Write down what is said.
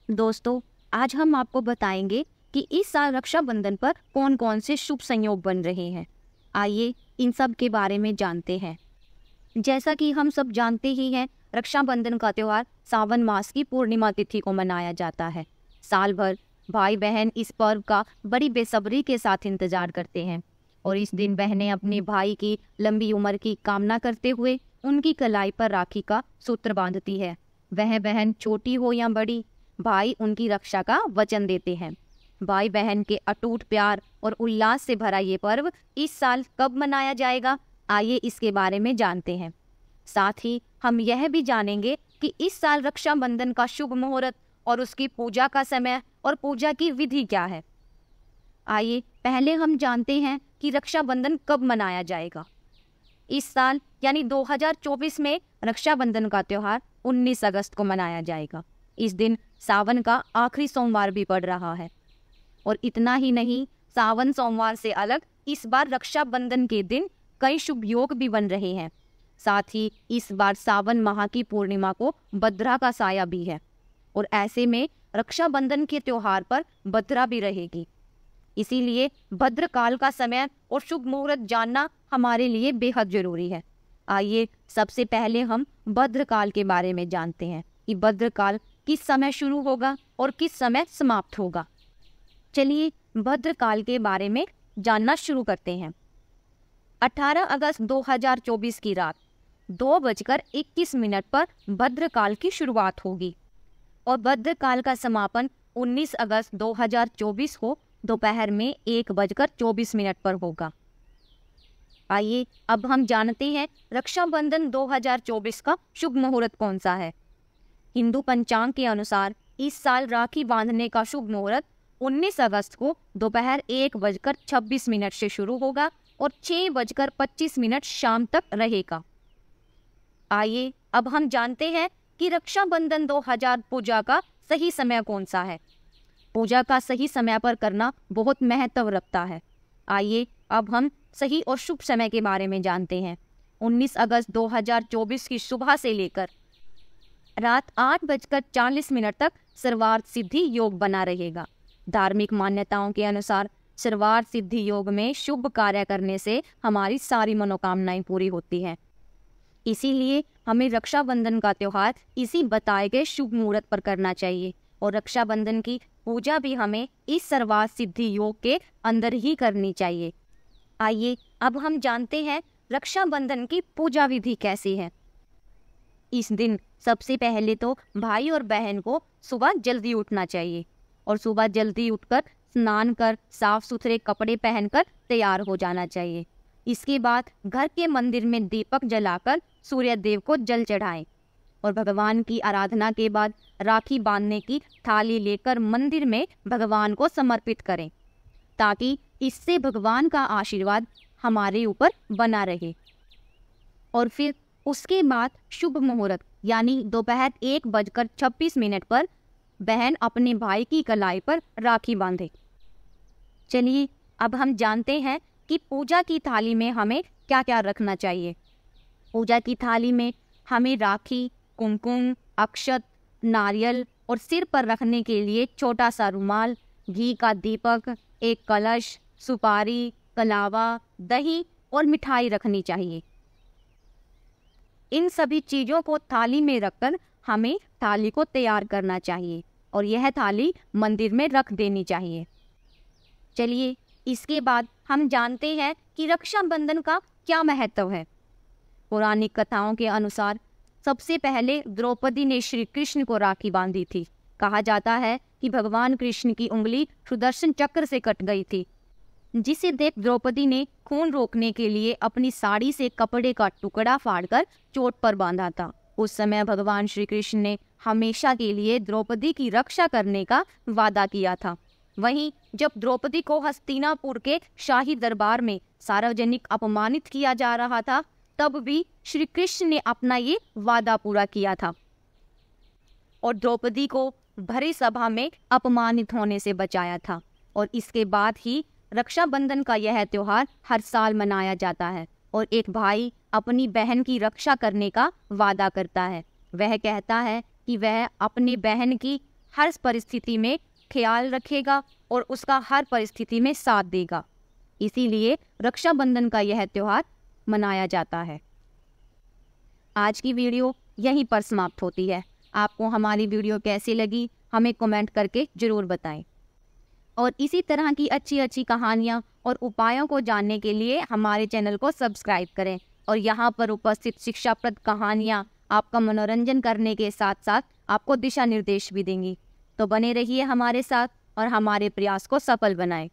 दोस्तों, आज हम आपको बताएंगे कि इस साल रक्षाबंधन पर कौन कौन से शुभ संयोग बन रहे हैं। आइए इन सब के बारे में जानते हैं। जैसा कि हम सब जानते ही हैं, रक्षाबंधन का त्यौहार सावन मास की पूर्णिमा तिथि को मनाया जाता है। साल भर भाई बहन इस पर्व का बड़ी बेसब्री के साथ इंतजार करते हैं और इस दिन बहनें अपने भाई की लंबी उम्र की कामना करते हुए उनकी कलाई पर राखी का सूत्र बांधती है। वह बहन छोटी हो या बड़ी, भाई उनकी रक्षा का वचन देते हैं। भाई बहन के अटूट प्यार और उल्लास से भरा ये पर्व इस साल कब मनाया जाएगा, आइए इसके बारे में जानते हैं। साथ ही हम यह भी जानेंगे कि इस साल रक्षाबंधन का शुभ मुहूर्त और उसकी पूजा का समय और पूजा की विधि क्या है। आइए पहले हम जानते हैं कि रक्षाबंधन कब मनाया जाएगा। इस साल यानी 2024 में रक्षाबंधन का त्यौहार 19 अगस्त को मनाया जाएगा। इस दिन सावन का आखिरी सोमवार भी पड़ रहा है। और इतना ही नहीं, सावन सोमवार से अलग इस बार रक्षाबंधन के दिन कई शुभ योग भी बन रहे हैं। साथ ही इस बार सावन माह की पूर्णिमा को भद्रा का साया भी है और ऐसे में रक्षाबंधन के त्योहार पर भद्रा भी रहेगी। इसीलिए भद्रकाल का समय और शुभ मुहूर्त जानना हमारे लिए बेहद जरूरी है। आइए सबसे पहले हम भद्रकाल के बारे में जानते हैं कि भद्रकाल किस समय शुरू होगा और किस समय समाप्त होगा। चलिए भद्रकाल के बारे में जानना शुरू करते हैं। 18 अगस्त 2024 की रात 2:21 पर भद्रकाल की शुरुआत होगी और भद्रकाल का समापन 19 अगस्त 2024 को दोपहर में 1:24 पर होगा। आइए अब हम जानते हैं रक्षाबंधन 2024 का शुभ मुहूर्त कौन सा है। हिंदू पंचांग के अनुसार इस साल राखी बांधने का शुभ मुहूर्त 19 अगस्त को दोपहर 1:26 से शुरू होगा और 6:25 शाम तक रहेगा। आइए अब हम जानते हैं कि रक्षाबंधन 2000 पूजा का सही समय कौन सा है। पूजा का सही समय पर करना बहुत महत्व रखता है। आइए अब हम सही और शुभ समय के बारे में जानते हैं। 19 अगस्त 2024 की सुबह से लेकर रात 8:40 तक सर्वार्थ सिद्धि योग बना रहेगा। धार्मिक मान्यताओं के अनुसार सर्वार्थ सिद्धि योग में शुभ कार्य करने से हमारी सारी मनोकामनाएं पूरी होती हैं। इसीलिए हमें रक्षाबंधन का त्यौहार इसी बताए गए शुभ मुहूर्त पर करना चाहिए और रक्षाबंधन की पूजा भी हमें इस सर्वार्थ सिद्धि योग के अंदर ही करनी चाहिए। आइए अब हम जानते हैं रक्षाबंधन की पूजा विधि कैसी है। इस दिन सबसे पहले तो भाई और बहन को सुबह जल्दी उठना चाहिए और सुबह जल्दी उठकर स्नान कर साफ सुथरे कपड़े पहनकर तैयार हो जाना चाहिए। इसके बाद घर के मंदिर में दीपक जलाकर सूर्य देव को जल चढ़ाएं और भगवान की आराधना के बाद राखी बांधने की थाली लेकर मंदिर में भगवान को समर्पित करें ताकि इससे भगवान का आशीर्वाद हमारे ऊपर बना रहे। और फिर उसके बाद शुभ मुहूर्त यानी दोपहर 1:26 पर बहन अपने भाई की कलाई पर राखी बांधे। चलिए अब हम जानते हैं कि पूजा की थाली में हमें क्या क्या रखना चाहिए। पूजा की थाली में हमें राखी, कुमकुम, अक्षत, नारियल और सिर पर रखने के लिए छोटा सा रुमाल, घी का दीपक, एक कलश, सुपारी, कलावा, दही और मिठाई रखनी चाहिए। इन सभी चीज़ों को थाली में रखकर हमें थाली को तैयार करना चाहिए और यह थाली मंदिर में रख देनी चाहिए। चलिए इसके बाद हम जानते हैं कि रक्षाबंधन का क्या महत्व है। पौराणिक कथाओं के अनुसार सबसे पहले द्रौपदी ने श्री कृष्ण को राखी बांधी थी। कहा जाता है कि भगवान कृष्ण की उंगली सुदर्शन चक्र से कट गई थी, जिसे देख द्रौपदी ने खून रोकने के लिए अपनी साड़ी से कपड़े का टुकड़ा फाड़कर चोट पर बांधा था। उस समय भगवान श्री कृष्ण ने हमेशा के लिए द्रौपदी की रक्षा करने का वादा किया था। वहीं जब द्रौपदी को हस्तिनापुर के शाही दरबार में सार्वजनिक अपमानित किया जा रहा था, तब भी श्री कृष्ण ने अपना ये वादा पूरा किया था और द्रौपदी को भरी सभा में अपमानित होने से बचाया था। और इसके बाद ही रक्षाबंधन का यह त्योहार हर साल मनाया जाता है और एक भाई अपनी बहन की रक्षा करने का वादा करता है। वह कहता है कि वह अपनी बहन की हर परिस्थिति में ख्याल रखेगा और उसका हर परिस्थिति में साथ देगा। इसीलिए रक्षाबंधन का यह त्यौहार मनाया जाता है। आज की वीडियो यहीं पर समाप्त होती है। आपको हमारी वीडियो कैसी लगी हमें कमेंट करके ज़रूर बताएं। और इसी तरह की अच्छी अच्छी कहानियाँ और उपायों को जानने के लिए हमारे चैनल को सब्सक्राइब करें। और यहाँ पर उपस्थित शिक्षाप्रद कहानियाँ आपका मनोरंजन करने के साथ साथ आपको दिशा निर्देश भी देंगी। तो बने रहिए हमारे साथ और हमारे प्रयास को सफल बनाएं।